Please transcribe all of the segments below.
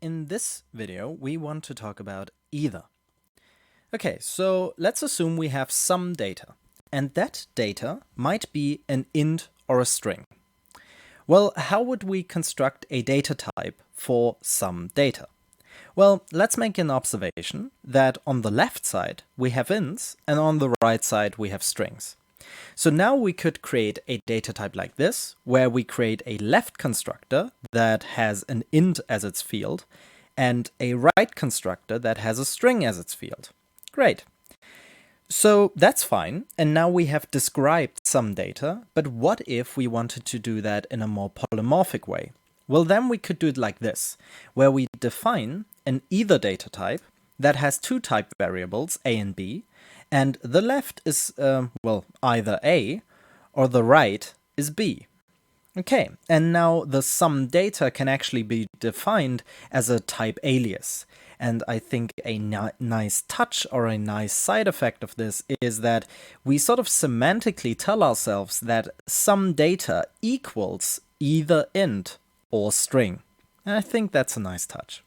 In this video, we want to talk about either. Okay, so let's assume we have some data, and that data might be an int or a string. Well, how would we construct a data type for some data? Well, let's make an observation that on the left side we have ints, and on the right side we have strings. So now we could create a data type like this, where we create a left constructor that has an int as its field, and a right constructor that has a string as its field. Great. So that's fine, and now we have described some data, but what if we wanted to do that in a more polymorphic way? Well, then we could do it like this, where we define an either data type that has two type variables, a and b, and the left is, either a, or the right is b. Okay, and now the sum data can actually be defined as a type alias. And I think a nice touch or a nice side effect of this is that we sort of semantically tell ourselves that some data equals either int or string. And I think that's a nice touch.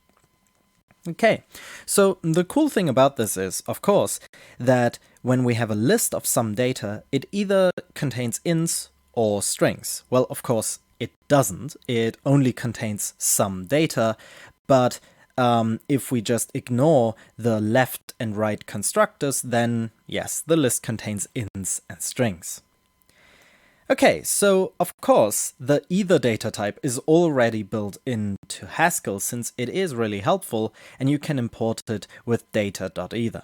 Okay, so the cool thing about this is, of course, that when we have a list of some data, it either contains ints or strings. Well, of course, it doesn't. It only contains some data, but if we just ignore the left and right constructors, then yes, the list contains ints and strings. Okay, so of course, the either data type is already built into Haskell since it is really helpful and you can import it with data.either.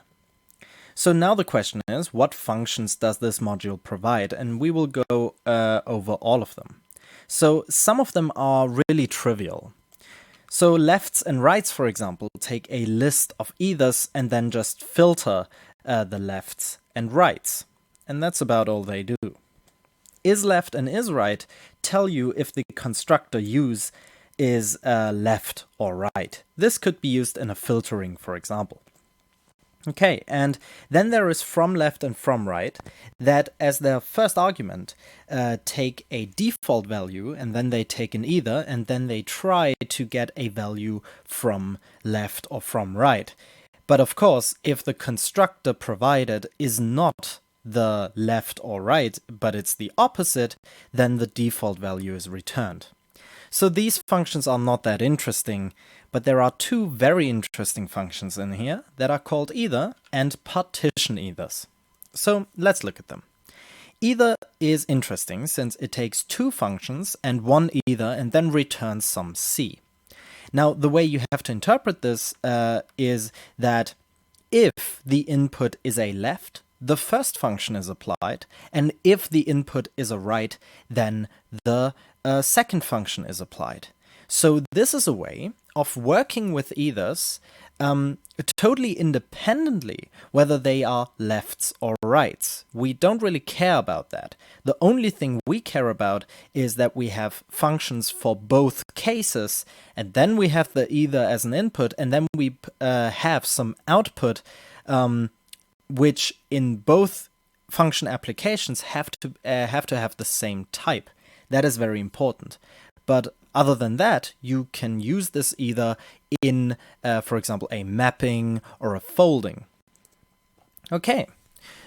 So now the question is, what functions does this module provide? And we will go over all of them. So some of them are really trivial. So lefts and rights, for example, take a list of eithers and then just filter the lefts and rights. And that's about all they do. IsLeft and isRight tell you if the constructor use is left or right. This could be used in a filtering, for example. Okay, and then there is fromLeft and fromRight that, as their first argument, take a default value and then they take an either and then they try to get a value from left or from right. But of course, if the constructor provided is not the left or right, but it's the opposite, then the default value is returned. So these functions are not that interesting, but there are two very interesting functions in here that are called either and partition eithers. So let's look at them. Either is interesting since it takes two functions and one either and then returns some c. Now the way you have to interpret this is that if the input is a left, the first function is applied, and if the input is a right, then the second function is applied. So this is a way of working with eithers totally independently, whether they are lefts or rights. We don't really care about that. The only thing we care about is that we have functions for both cases, and then we have the either as an input, and then we have some output which in both function applications have to have the same type. That is very important. But other than that, you can use this either in, for example, a mapping or a folding. Okay,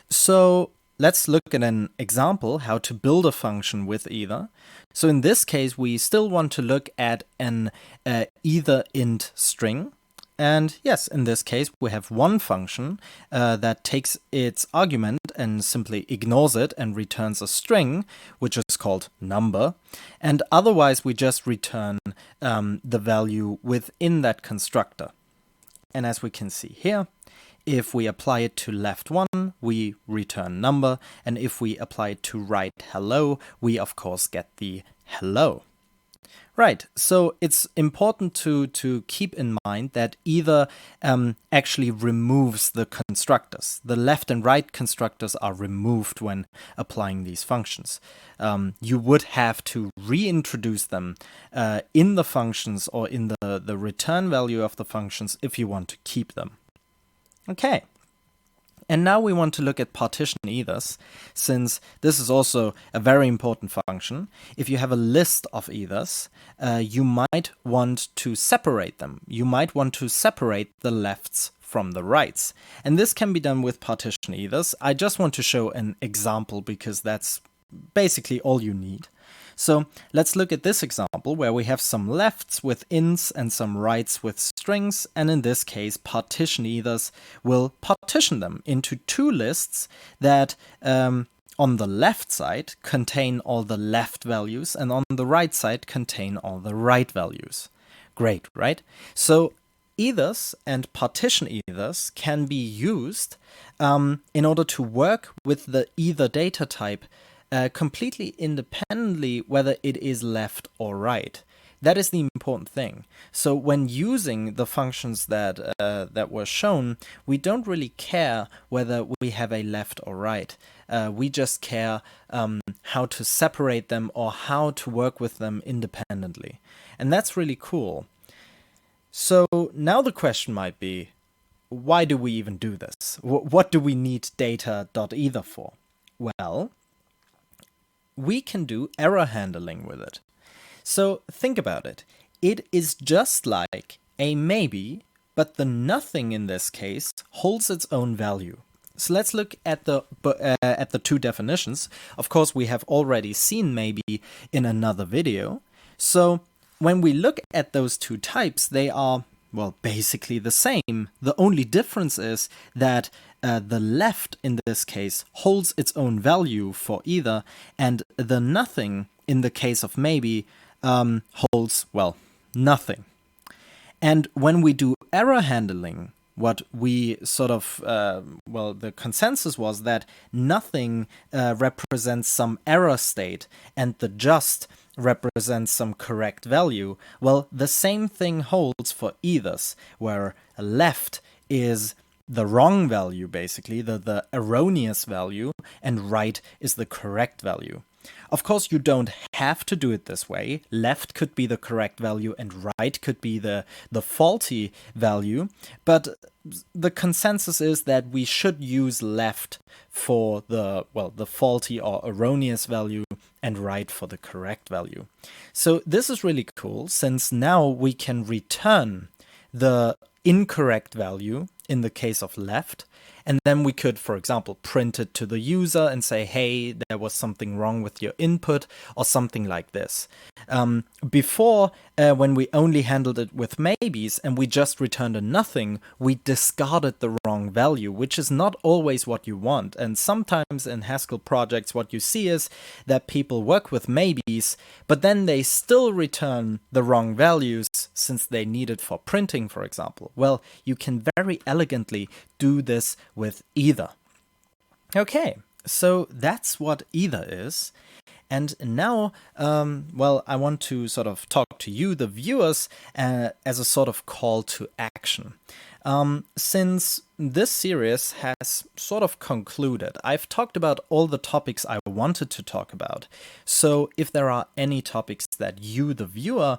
so let's look at an example how to build a function with either. So in this case, we still want to look at an either int string. And yes, in this case, we have one function that takes its argument and simply ignores it and returns a string, which is called number. And otherwise, we just return the value within that constructor. And as we can see here, if we apply it to left one, we return number. And if we apply it to right hello, we of course get the hello. Right, so it's important to keep in mind that either actually removes the constructors. The left and right constructors are removed when applying these functions. You would have to reintroduce them in the functions or in the return value of the functions if you want to keep them. Okay. And now we want to look at partition ethers, since this is also a very important function. If you have a list of ethers, you might want to separate them. You might want to separate the lefts from the rights. And this can be done with partition ethers. I just want to show an example because that's basically all you need. So let's look at this example where we have some lefts with ints and some rights with strings, and in this case partition ethers will partition them into two lists that on the left side contain all the left values and on the right side contain all the right values. Great, right? So ethers and partition ethers can be used in order to work with the ether data type completely independently whether it is left or right. That is the important thing. So when using the functions that that were shown, we don't really care whether we have a left or right. We just care how to separate them or how to work with them independently. And that's really cool. So now the question might be, why do we even do this? What do we need data.ether for? Well, we can do error handling with it. So think about it. It is just like a maybe, but the nothing in this case holds its own value. So let's look at the two definitions. Of course, we have already seen maybe in another video. So when we look at those two types, they are, well, basically the same. The only difference is that the left in this case holds its own value for either, and the nothing in the case of maybe holds, well, nothing. And when we do error handling, what we sort of, well, the consensus was that nothing represents some error state and the just represents some correct value. Well, the same thing holds for ethers, where left is the wrong value, basically, the erroneous value, and right is the correct value. Of course, you don't have to do it this way. Left could be the correct value and right could be the faulty value, but the consensus is that we should use left for the faulty or erroneous value and right for the correct value. So this is really cool, since now we can return the incorrect value in the case of left, and then we could, for example, print it to the user and say, hey, there was something wrong with your input, or something like this. Before, when we only handled it with maybes and we just returned a nothing, we discarded the wrong value, which is not always what you want. And sometimes in Haskell projects, what you see is that people work with maybes, but then they still return the wrong values since they need it for printing, for example. Well, you can very elegantly do this with either. Okay, so that's what either is. And now, well, I want to sort of talk to you, the viewers, as a sort of call to action. Since this series has sort of concluded, I've talked about all the topics I wanted to talk about. So if there are any topics that you, the viewer,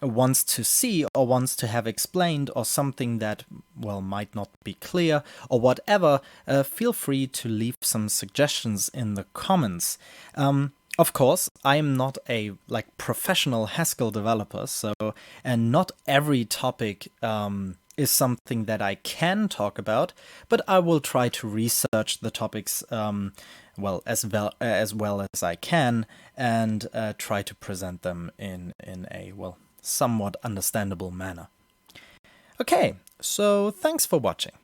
wants to see or wants to have explained, or something that, well, might not be clear or whatever, feel free to leave some suggestions in the comments. Of course, I'm not a professional Haskell developer, so and not every topic is something that I can talk about, but I will try to research the topics well as I can, and try to present them in a, well, somewhat understandable manner. Okay, so thanks for watching.